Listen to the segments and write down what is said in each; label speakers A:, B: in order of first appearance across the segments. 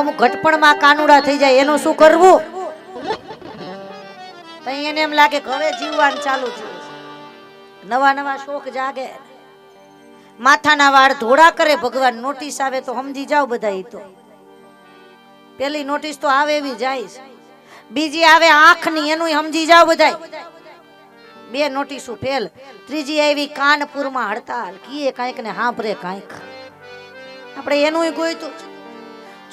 A: અમુક ઘટપણમાં કાનુડા થઈ જાય એનું શું કરવું? તો એને એમ લાગે કે હવે જીવવાનું ચાલુ થયું, નવા નવા શોખ જાગે, માથાના વાળ ધોળા કરે, ભગવાન નોટિસ આવે તો સમજી જાવ બધા. તો પેલી નોટિસ તો આવે એવી જાય છે, બીજી આવે આંખની, એનું સમજી જાવ બધા. 2 નોટિસો ફેલ. ત્રીજી આવી કાનપુરમાં હડતાલ, કીએ કાંઈક ને સાંભળે કાંઈક, આપણે એનું ગોઈતું.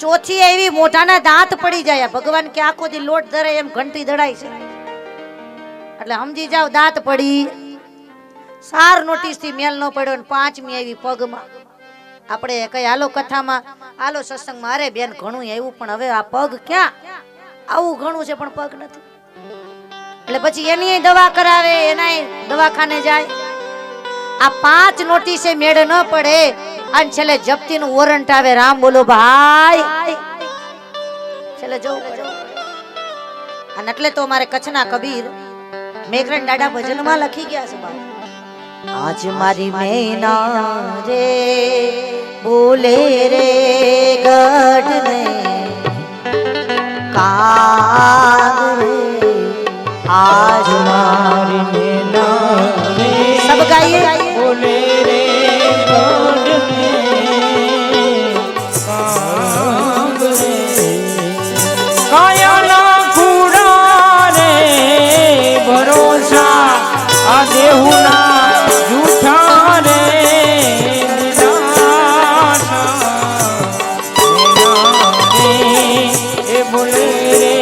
A: ચોથી આવી મોઢાના દાંત પડી જાય, ભગવાન કે આખો દી લોટ ધરે એમ ઘંટી દડાય છે, એટલે સમજી જાવ દાંત પડી. 4 નોટિસ થી મેલ ન પડ્યો. 5મી આવી પગમાં. આપણે કઈ હાલો કથામાં, હાલો સત્સંગમાં, અરે બેન ઘણું આવ્યું પણ હવે આ પગ ક્યાં, આવું ઘણું છે પણ પગ નથી. એટલે પછી એની દવા કરાવે, એના દવાખાને જાય. આ 5 નોટિસે મેળ ન પડે અને છેલ્લે જપ્તીનું વોરંટ આવે. રામ બોલો ભાઈ, છેલ્લે જવું પડે. અને એટલે તો અમારે કચ્છના કબીર મેઘરણ દાદા ભજનમાં લખી ગયા છે, બાપ આજ મારી મેના રે બોલે રે ગઢને કાગ રે, आज
B: मारी मैना रे
A: सब गाइए
B: बोले रे गढ़ में काग रे, काया ना कूड़ा रे भरोसा आ देहुना झूठा रे निराशा मैना रे ए बोले रे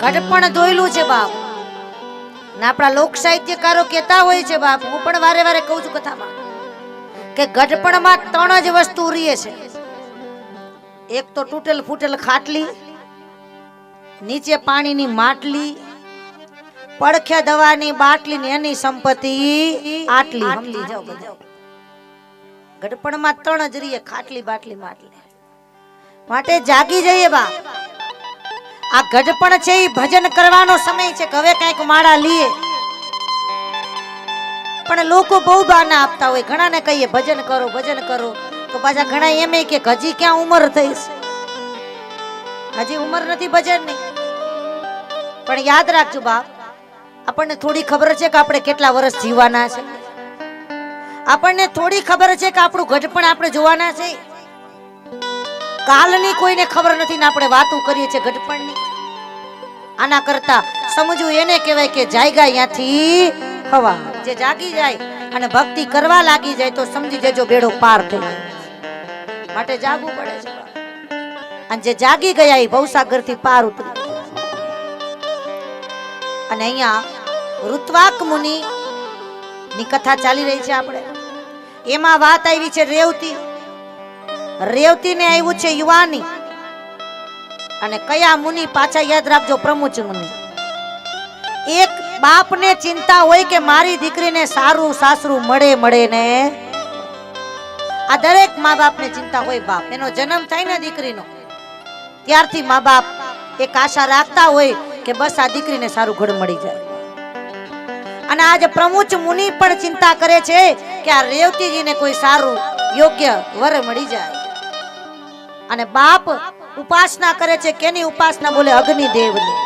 A: ઘડપણ ધોયેલું છે બાપ. ને આપણા લોક સાહિત્યકારો કહેતા હોય છે બાપ, હું પણ વારે વારે કહું છું કથામાં, કે ઘડપણમાં 3 જ વસ્તુ રીએ છે. એક તો તૂટેલ ફૂટેલ ખાટલી, નીચે પાણીની માટલી, પડખે દવાની બાટલી ને એની સંપત્તિ આટલી. સમજી જાઓ બધા. ઘડપણમાં 3 જ રીએ, ખાટલી, બાટલી, માટલી. માટે જાગી જઈએ બાપ. આ ઘડપણ છે એ ભજન કરવાનો સમય છે કે હવે કઈક માળા લીએ. પણ લોકો બહુ બહાના આપતા હોય. ઘણાને કહીએ ભજન કરો ભજન કરો, તો પાછા ઘણા એમ કે હજી ક્યાં ઉંમર થઈ છે, હજી ઉંમર નથી ભજનની. પણ યાદ રાખજો બાપ, આપણને થોડી ખબર છે કે આપણે કેટલા વર્ષ જીવવાના છે, આપણને થોડી ખબર છે કે આપણું ઘડપણ આપણે જોવાના છે. કાલની કોઈને ખબર નથી ને આપણે વાતો કરીએ છીએ ઘડપણની. આના કરતા સમજવું એને કહેવાય કે જાગ્યા ત્યાંથી હવા. જે જાગી જાય અને ભક્તિ કરવા લાગી જાય તો સમજી જજો બેડો પાર થઈ ગયો. માટે જાગવું પડે છે. અને જે જાગી ગયા એ ભવસાગર થી પાર ઉતરી ગયા. અને અહીંયા ઋત્વાક મુનિ ની કથા ચાલી રહી છે આપણે. એમાં વાત આવી છે રેવતી. રેવતી ને આવ્યું છે યુવાની. અને કયા મુનિ? પાછા યાદ રાખજો, પ્રમુચ મુનિ. એક બાપને ચિંતા હોય કે મારી દીકરીને સારું સાસરું મળે ને. આ દરેક મા બાપને ચિંતા હોય. બાપ એનો જન્મ થાય ને દીકરીનો, ત્યારથી મા બાપ એક આશા રાખતા હોય કે બસ આ દીકરીને સારું ઘર મળી જાય. અને આજે પ્રમુચ મુનિ પણ ચિંતા કરે છે કે આ રેવતીજીને કોઈ સારું યોગ્ય વર મળી જાય. અને બાપ ઉપાસના કરે છે. કેની ઉપાસના? બોલે અગ્નિદેવની.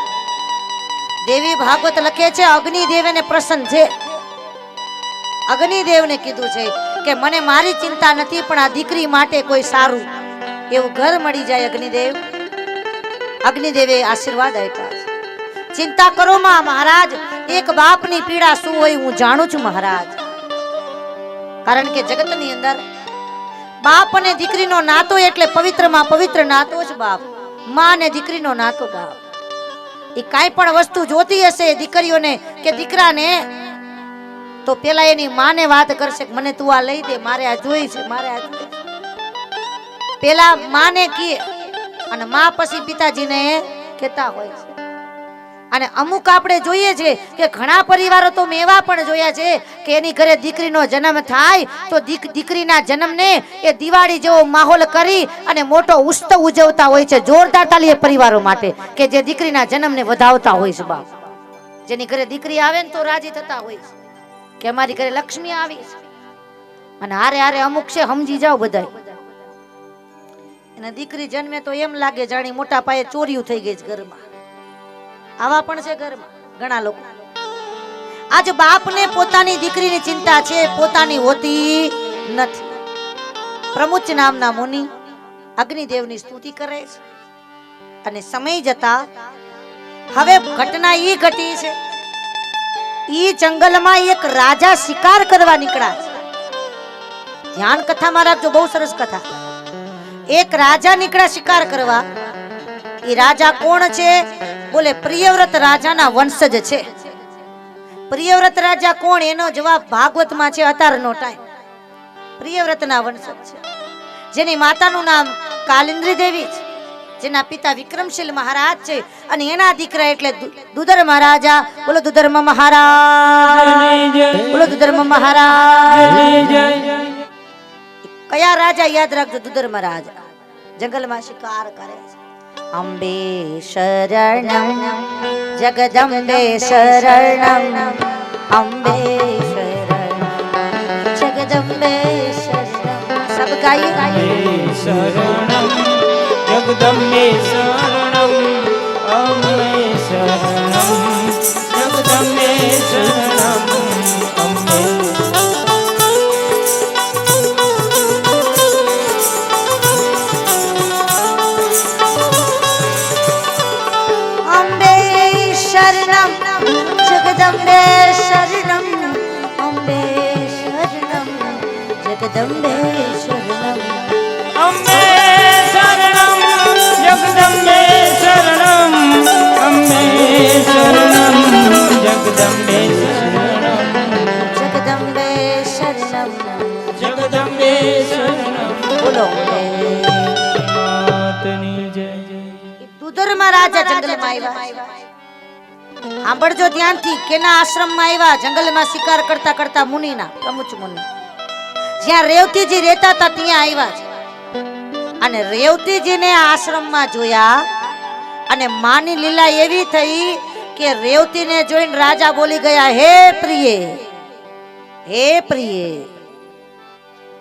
A: દેવી ભાગવત લખે છે અગ્નિદેવને પ્રસન્ન છે. અગ્નિદેવને કીધું છે કે મને મારી ચિંતા નથી, પણ આ દીકરી માટે કોઈ સારું એવું ઘર મળી જાય. અગ્નિદેવે આશીર્વાદ આપ્યા છે. ચિંતા કરો માં મહારાજ, એક બાપની પીડા શું હોય હું જાણું છું મહારાજ. કારણ કે જગતની અંદર બાપ અને દીકરીનો નાતો એટલે પવિત્રમાં પવિત્ર નાતો જ બાપ. માં અને દીકરીનો નાતો બાપ. એ કાંઈ પણ વસ્તુ જોતી હશે દીકરીઓને કે દીકરાને, તો પેલા એની માને વાત કરશે કે મને તું આ લઈ દે, મારે આ જોઈ છે, મારે આ જોઈ છે. પેલા માને કહે અને માં પછી પિતાજીને કહેતા હોય છે. અને અમુક આપણે જોઈએ છે કે ઘણા પરિવારો તો મેં એવા પણ જોયા છે કે એની ઘરે દીકરીનો જન્મ થાય તો દીકરીના જન્મને એ દિવાળી જેવો માહોલ કરી અને મોટો ઉત્સવ ઉજવતા હોય છે. જોરદાર તાલી એ પરિવારો માટે કે જે દીકરીના જન્મને વધાવતા હોય છે. બાપ જેની ઘરે દીકરી આવે ને તો રાજી થતા હોય છે કે અમારી ઘરે લક્ષ્મી આવી છે. અને હારે હારે અમુક છે સમજી જાવ બધા એને દીકરી જન્મે તો એમ લાગે જાણી મોટા પાયે ચોરીઓ થઈ ગઈ છે ઘરમાં. આવા પણ છે ઘરમાં ઘણા લોકો. આજ બાપને પોતાની દીકરીની ચિંતા છે, પોતાની હોતી નથી. પ્રમુચ નામના મુનિ અગ્નિદેવની સ્તુતિ કરે છે અને સમય જતા હવે ઘટના ઈ ઘટી છે. ઈ જંગલમાં એક રાજા શિકાર કરવા નીકળ્યા છે. ધ્યાન કથામાં રાખજો, બહુ સરસ કથા. એક રાજા નીકળ્યા શિકાર કરવા. એ રાજા કોણ છે? બોલે પ્રિયવ્રત રાજાના વંશજ છે. પ્રિયવ્રત રાજા કોણ? એનો જવાબ ભાગવતમાં છે, અતારનો ટાઈમ. પ્રિયવ્રતના વંશજ છે જેની માતાનું નામ કાલિંદ્રી દેવી છે, જેના પિતા વિક્રમશીલ મહારાજ છે અને એના દીકરા એટલે દુધર્મ મહારાજા. બોલો દુધર્મ મહારાજ, બોલો દુધર્મ મહારાજ. કયા રાજા? યાદ રાખજો, દુધર્મ રાજા. જંગલમાં શિકાર કરે છે. અંબે શરણમ જગદંબે શરણમ, અંબે શરણમ જગદંબે શરણમ. સબ ગાઈએ
B: શરણમ જગદંબે શરણમ, અંબે શરણમ જગદંબે શરણમ, અંબે.
A: અંબે શરણમ જગદંબે શરણમ, અંબે શરણમ જગદંબે શરણમ,
B: અંબે શરણમ જગદંબે શરણમ, અંબે શરણમ જગદંબે શરણમ,
A: જગદંબે શરણમ,
B: જગદંબે શરણમ.
A: બોલો.
B: માતની જય.
A: દુધર્મ રાજા જંગલમાં આવ્યા. સાંભળજો ધ્યાનથી. કેના આશ્રમમાં આવ્યા? જંગલમાં શિકાર કરતા કરતા મુનિના, પ્રમુચ મુનિ. જ્યાં રેવતીજી રહેતા હતા ત્યાં આવ્યા છે. અને રેવતીજીને આશ્રમમાં જોયા અને માની લીલા એવી થઈ કે રેવતીને જોઈને રાજા બોલી ગયા, હે પ્રિય, હે પ્રિય.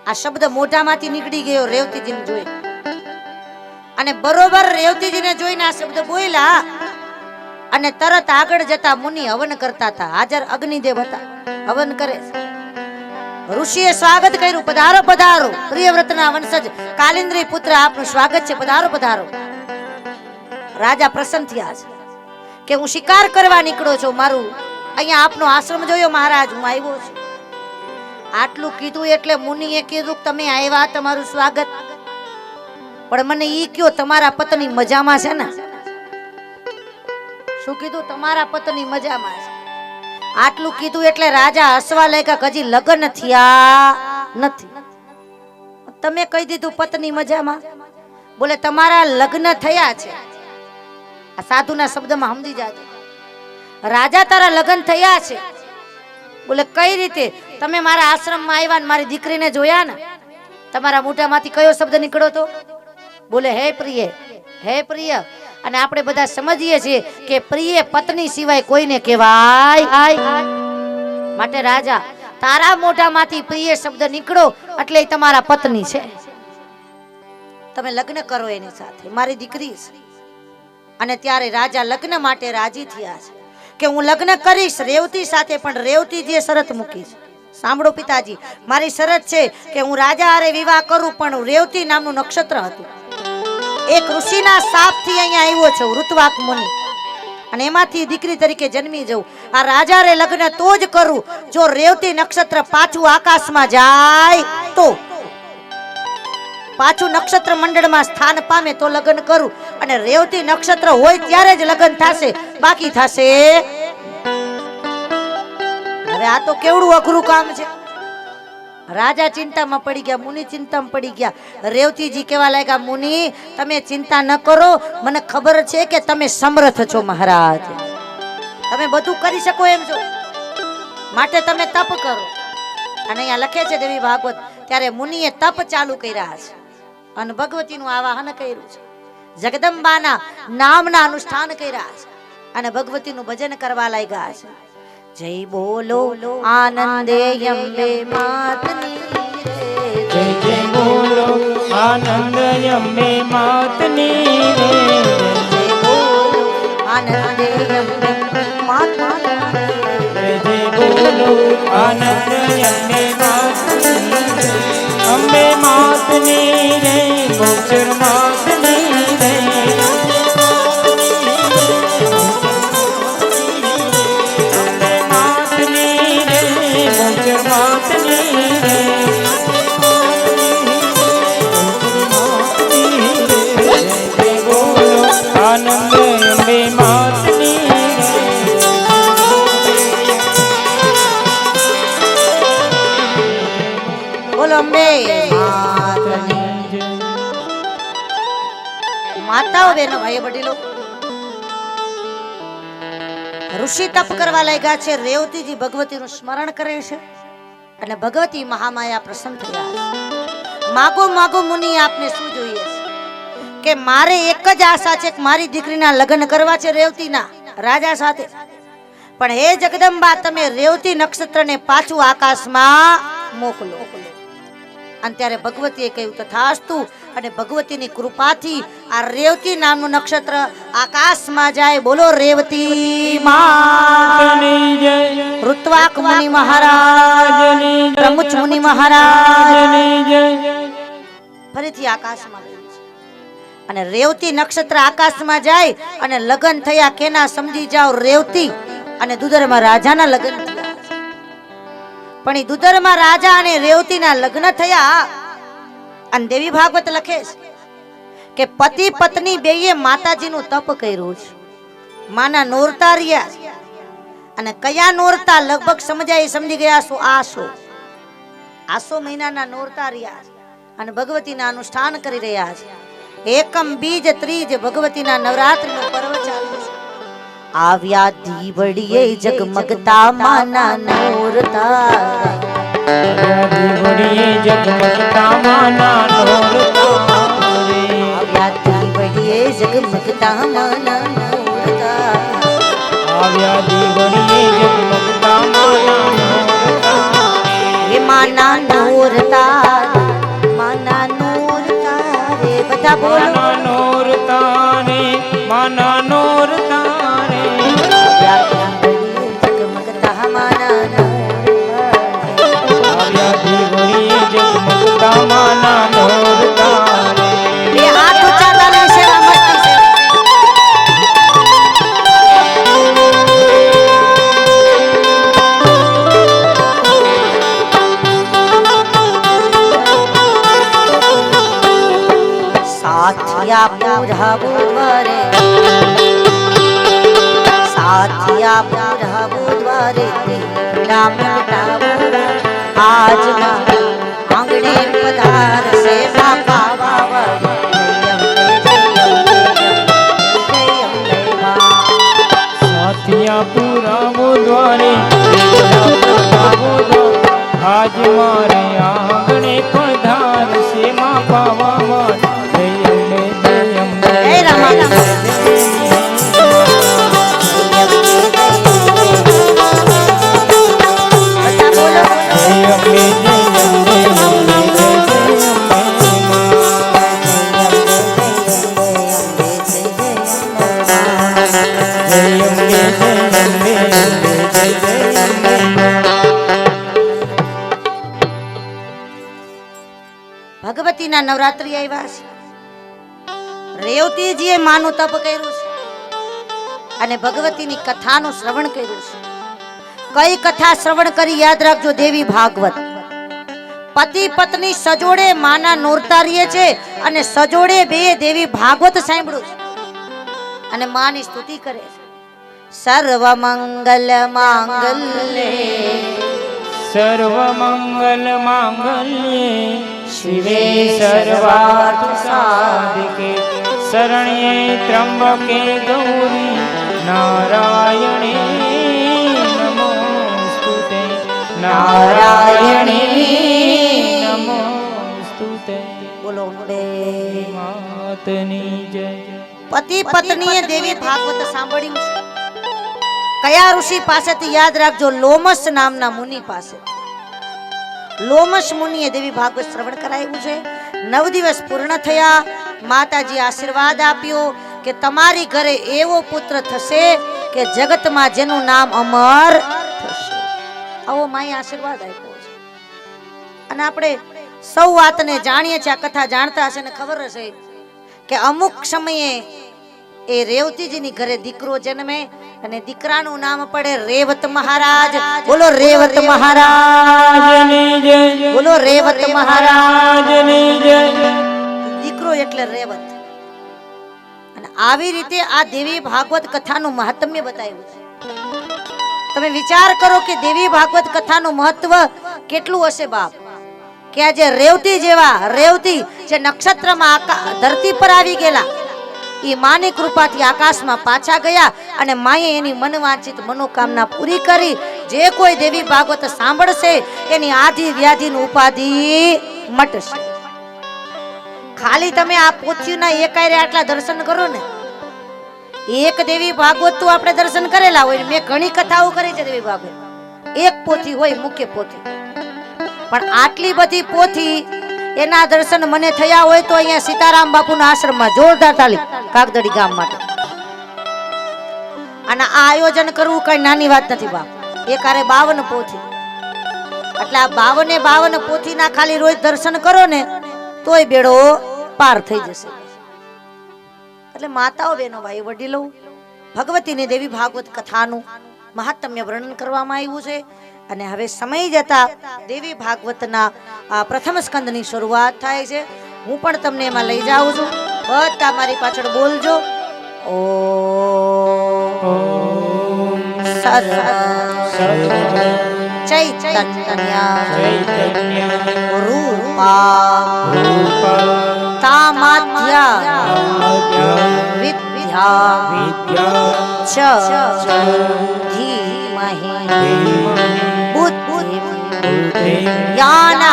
A: આ શબ્દ મોઢામાંથી નીકળી ગયો રેવતીજીને જોઈ. અને બરોબર રેવતીજીને જોઈને આ શબ્દ બોલ્યા અને તરત આગળ જતા મુનિ હવન કરતા હતા. હાજર અગ્નિદેવ હતા, હવન કરે. ઋષિએ સ્વાગત કર્યું, પધારો પધારો પ્રિયવ્રતના વંશજ કાલિંદ્રી પુત્ર, આપનું સ્વાગત છે, પધારો પધારો. રાજા પ્રસન્ન થયા છે કે હું શિકાર કરવા નીકળ્યો છું, મારું અહીંયા આપનો આશ્રમ જોયો મહારાજ, હું આવ્યો છું. આટલું કીધું એટલે મુનિએ કીધું તમે આવ્યા, તમારું સ્વાગત. પણ મને ઈ કયો, તમારા પત્ની મજામાં છે ને? શું કીધું? તમારા પત્ની મજામાં છે. આટલું કીધું એટલે રાજા હસવા લાગ્યા. હજી લગ્ન થયા નથી, તમે કહી દીધું પત્ની મજામાં? બોલે તમારા લગ્ન થયા છે. આ સાધુના શબ્દમાં સમજી જાજો. રાજા તારા લગ્ન થયા છે. બોલે કઈ રીતે? તમે મારા આશ્રમમાં આવ્યા ને મારી દીકરીને જોયા ને, તમારા મોઢામાંથી કયો શબ્દ નીકળ્યો તો? બોલે હે પ્રિય, હે પ્રિય. અને આપણે બધા સમજીએ છીએ કે પ્રિય પત્ની સિવાય કોઈને કહેવાય. માટે રાજા તારા મોઢામાંથી પ્રિય શબ્દ નીકળો એટલે એ તમારા પત્ની છે. તમે લગ્ન કરો એની સાથે, મારી દીકરી છે. અને ત્યારે રાજા લગ્ન માટે રાજી થયા છે કે હું લગ્ન કરીશ રેવતી સાથે. પણ રેવતીજીએ શરત મૂકી છે. સાંભળો પિતાજી, મારી શરત છે કે હું રાજા હારે વિવાહ કરું, પણ રેવતી નામનું નક્ષત્ર હતું. એક ઋષિના શાપથી અહીંયા આવ્યો છું, ઋત્વાક મુનિ, અને એમાંથી દીકરી તરીકે જન્મી જવું. આ રાજા રે લગ્ન તો જ કરું જો રેવતી નક્ષત્ર પાછું આકાશમાં જાય તો, પાછું નક્ષત્ર મંડળમાં સ્થાન પામે તો લગ્ન કરું. અને રેવતી નક્ષત્ર હોય ત્યારે જ લગ્ન થશે, બાકી થશે. હવે આ તો કેવડું અઘરું કામ છે. રાજા ચિંતામાં પડી ગયા, મુનિ ચિંતામાં પડી ગયા. રેવતીજી કેવા લાગ્યા, મુનિ તમે ચિંતા ન કરો, મને ખબર છે કે તમે સમર્થ છો મહારાજ. તમે બધું કરી શકો એમ છો, માટે તમે તપ કરો. અને અહીંયા લખે છે દેવી ભાગવત, ત્યારે મુનિએ તપ ચાલુ કર્યા છે અને ભગવતીનું આવાહન કર્યું છે, જગદંબાના નામના અનુષ્ઠાન કર્યા છે અને ભગવતીનું ભજન કરવા લાગ્યા છે. જય બોલો આનંદે અંબે માતની
B: જય જય બોલો આનંદ અંબે માતની રે.
A: જય બોલો આનંદે અંબે માતની
B: જય જય બોલો આનંદ અંબે માતની રે. અંબે માતની રે, ગોચર માતની રે. અંબે માતની રે, ગોચર માતની રે. આનંદ અંબે માતની રે.
A: બોલો અંબે માતની. માતાઓ બહેનો ભાઈ વડીલો, ઋષિ તપ કરવા લાગ્યા છે. રેવતીજી ભગવતીનું સ્મરણ કરે છે અને ભગવતી મહામાયા પ્રસન્ન થયા છે. માગો માગો મુનિ, આપને શું જોઈએ છે? કે મારે એક જ આશા છે કે મારી દીકરીના લગ્ન કરવા છે રેવતીના રાજા સાથે. પણ હે જગદંબા, તમે રેવતી નક્ષત્રને પાછું આકાશમાં મોકલો. અને ત્યારે ભગવતીએ કહ્યું તથાસ્તુ. અને ભગવતીની કૃપાથી આ રેવતી નામનું નક્ષત્ર આકાશમાં જાય. બોલો રેવતી માતની
B: જય.
A: ઋત્વાક મુનિ મહારાજની જય. પ્રમુચ મુનિ મહારાજની
B: જય.
A: ફરીથી આકાશમાં ગયું છે અને રેવતી નક્ષત્ર આકાશમાં જાય અને લગ્ન થયા. કેના સમજી જાઓ? રેવતી અને દુધર્મા રાજાના લગ્ન થયા. પણ એ દુધર્મા રાજા અને રેવતીના લગ્ન થયા. અને દેવી ભાગવત લખે છે કે પતિ પત્ની બેયે માતાજીનું તપ કર્યું છે. માના નોરતા રહ્યા છે. અને કયા નોરતા? લગભગ સમજાય સમજી ગયા છો. આસો મહિનાના નોરતા રહ્યા છે અને ભગવતીના અનુષ્ઠાન કરી રહ્યા છે. એકમ બીજ ત્રીજ ભગવતીના નવરાત્રીનો પર્વ ચાલુ છે. આવ્યા દીવડીએ જગમગતા માના નોરતા.
B: દીવડીએ જગમગતા માના નોરતા રે.
A: આવ્યા દીવડીએ જગમગતા માના નોરતા.
B: આવ્યા દીવડીએ જગમગતા માના નોરતા.
A: એ માના નોરતા, માના નોરતા રે. બધા બોલો.
B: માના નોરતા રે, માના નોરતા રે.
A: આવ્યા દીવડીએ જગમગતા માના નોરતા.
B: આવ્યા દીવડીએ જગમગતા માના નોરતા રે.
A: બે હાથ ઊંચા તાલે સેવા મસ્તી છે. સાથિયા પૂરા બુધવારે, સાથિયા પૂરા બુધવારે દીવડા પ્રગટાવો. આજમાં આંગણે પધારશે બાપા વાવડી. જય અંબે, જય અંબે, જય અંબે માં.
B: સાથિયા પુરાવો દ્વારે, પુરાવો દ્વારે. આજ મારે આંગણે પધારશે માં પાવાવાડ. જય અંબે, જય અંબે,
A: જય રામા. બધા બોલો.
B: જય અંબે, જય અંબે, અંબે, જય જય અંબે માં. જય અંબે, જય અંબે, અંબે, જય જય અંબે માં.
A: ભગવતીના નવરાત્રી આવ્યા છે. રેવતીજીએ માનું તપ કર્યું છે અને ભગવતીની કથાનું શ્રવણ કર્યું છે. કઈ કથા શ્રવણ કરી? યાદ રાખજો, દેવી ભાગવત. પતિ પત્ની સજોડે માના નોરતારીએ છે અને સજોડે બે દેવી ભાગવત સાંભળ્યું છે અને માની સ્તુતિ કરે છે. સર્વ મંગલ માંગલ્ય,
B: સર્વ મંગલ માંગલ્યે શિવે સર્વાર્થ સાધિકે શરણ્યે ત્રંબકે ગૌરી નારાયણે નારાયણી નમોસ્તુતે
A: બોલો અંબે
B: માતની જય
A: પતિ પત્નીએ દેવી ભાગવત સાંભળ્યું છે. કયા ઋષિ પાસેથી? યાદ રાખજો, લોમસ નામના મુનિ પાસે. લોમસ મુનિએ દેવી ભાગવત શ્રવણ કરાવ્યું છે. 9 દિવસ પૂર્ણ થયા. માતાજી આશીર્વાદ આપ્યો કે તમારી ઘરે એવો પુત્ર થશે કે જગતમાં જેનું નામ અમર થશે. આવો માએ આશીર્વાદ આપ્યો છે. અને આપણે સૌ વાતને જાણીએ છીએ. આ કથા જાણતા હશે ને ખબર હશે કે અમુક સમયે એ રેવતીજીની ઘરે દીકરો જન્મે અને દીકરાનું નામ પડે રેવત મહારાજ. બોલો રેવત મહારાજની જય. બોલો રેવત મહારાજની જય. દીકરો એટલે રેવત. અને આવી રીતે આ દેવી ભાગવત કથાનું મહાત્મ્ય બતાવ્યું છે. તમે વિચાર કરો કે દેવી ભાગવત કથાનું મહત્વ કેટલું હશે બાપ. કે આજે રેવતી જેવા રેવતી જે નક્ષત્રમાં ધરતી પર આવી ગયેલા, એ માની કૃપાથી આકાશમાં પાછા ગયા અને માએ એની મનવાંછિત મનોકામના પૂરી કરી. જે કોઈ દેવી ભાગવત સાંભળશે એની આધિ વ્યાધિની ઉપાધિ મટશે. ખાલી તમે આ પોથીના એકાયરે આટલા દર્શન કરો ને, એક દેવી ભાગવત તો આપણે દર્શન કરેલા હોય. મેં ઘણી કથાઓ કરી છે દેવી ભાગવત. એક પોથી હોય મુખ્ય પોથી, પણ આટલી બધી પોથી એના દર્શન મને થયા હોય તો અહીંયા સીતારામ બાપુના આશ્રમમાં જોરદાર તાલી કાગદડી ગામ માટે. અને આ આયોજન કરવું કઈ નાની વાત નથી બાપ. એકારે 52 પોથી, એટલે આ 52 પોથીના ખાલી રોજ દર્શન કરો ને તોય બેડો પાર થઈ જશે. એટલે માતાઓ, બહેનો, ભાઈ, વડીલો, ભગવતીની દેવી ભાગવત કથાનું મહાત્મ્ય વર્ણન કરવામાં આવ્યું છે. અને હવે સમય જતા દેવી ભાગવતના પ્રથમ સ્કંદની શરૂઆત થાય છે. હું પણ તમને એમાં લઈ જાઉં છું. બધા મારી પાછળ બોલજો. ઓમ ચૈતન્ય રૂપા તામાધ્યા વિદ્યા ચ ધીમહિ યાનઃ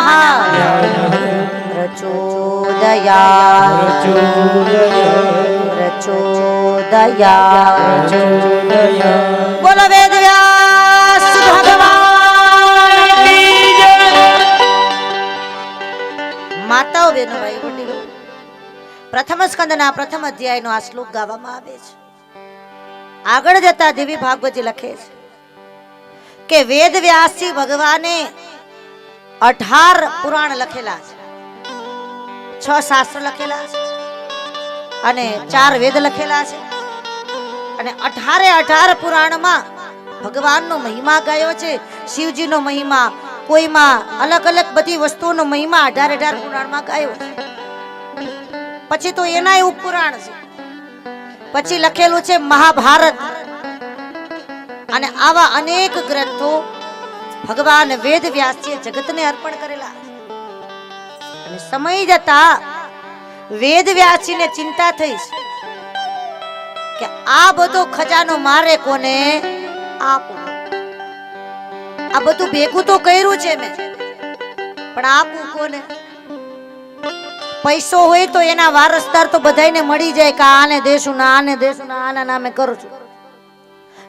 A: પ્રચોદયા. બોલો વેદ વ્યાસ ભગવાન કી જય. માતાઓ, બહેનો, ભાઈ, વડીલો, પ્રથમ સ્કંદના પ્રથમ અધ્યાયનો આ શ્લોક ગાવામાં આવે છે. આગળ જતા દેવી ભાગવતી લખે છે કે વેદ વ્યાસજી ભગવાને 18 પુરાણ લખેલા છે, 6 શાસ્ત્ર લખેલા છે અને 4 વેદ લખેલા છે. અને 18 પુરાણમાં ભગવાનનો મહિમા ગાયો છે, શિવજીનો મહિમા, કોઈમાં અલગ અલગ બધી વસ્તુઓનો મહિમા 18 પુરાણમાં ગાયો છે. પછી તો એનાય ઉપપુરાણ છે. પછી લખેલું છે મહાભારત. અને આવા અનેક ગ્રંથો ભગવાન વેદ વ્યાસજીએ જગતને અર્પણ કરેલા. અને સમય જતા વેદ વ્યાસજીને ચિંતા થઈ કે આ બધો ખજાનો મારે કોને આપવો. આ બધું ભેગું તો કર્યું છે મેં, પણ આપવું કોને? પૈસો હોય તો એના વારસદાર તો બધાને મળી જાય કે આને દેશું ના આને દેશું ના આના નામે કરું છું.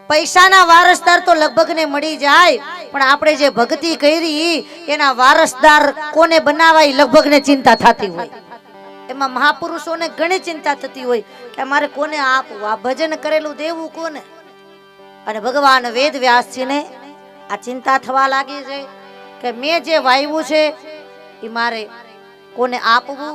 A: પૈસાના વારસદાર તો લગભગ ને મળી જાય, પણ આપણે જે ભક્તિ કરી એના વારસદાર કોને બનાવાય લગભગ ને ચિંતા થતી હોય. એમાં મહાપુરુષોને ઘણી ચિંતા થતી હોય કે મારે કોને આપવું, આ ભજન કરેલું દેવું કોને. અને ભગવાન વેદ વ્યાસજીને આ ચિંતા થવા લાગી છે કે મેં જે વાવ્યું છે એ મારે કોને આપવું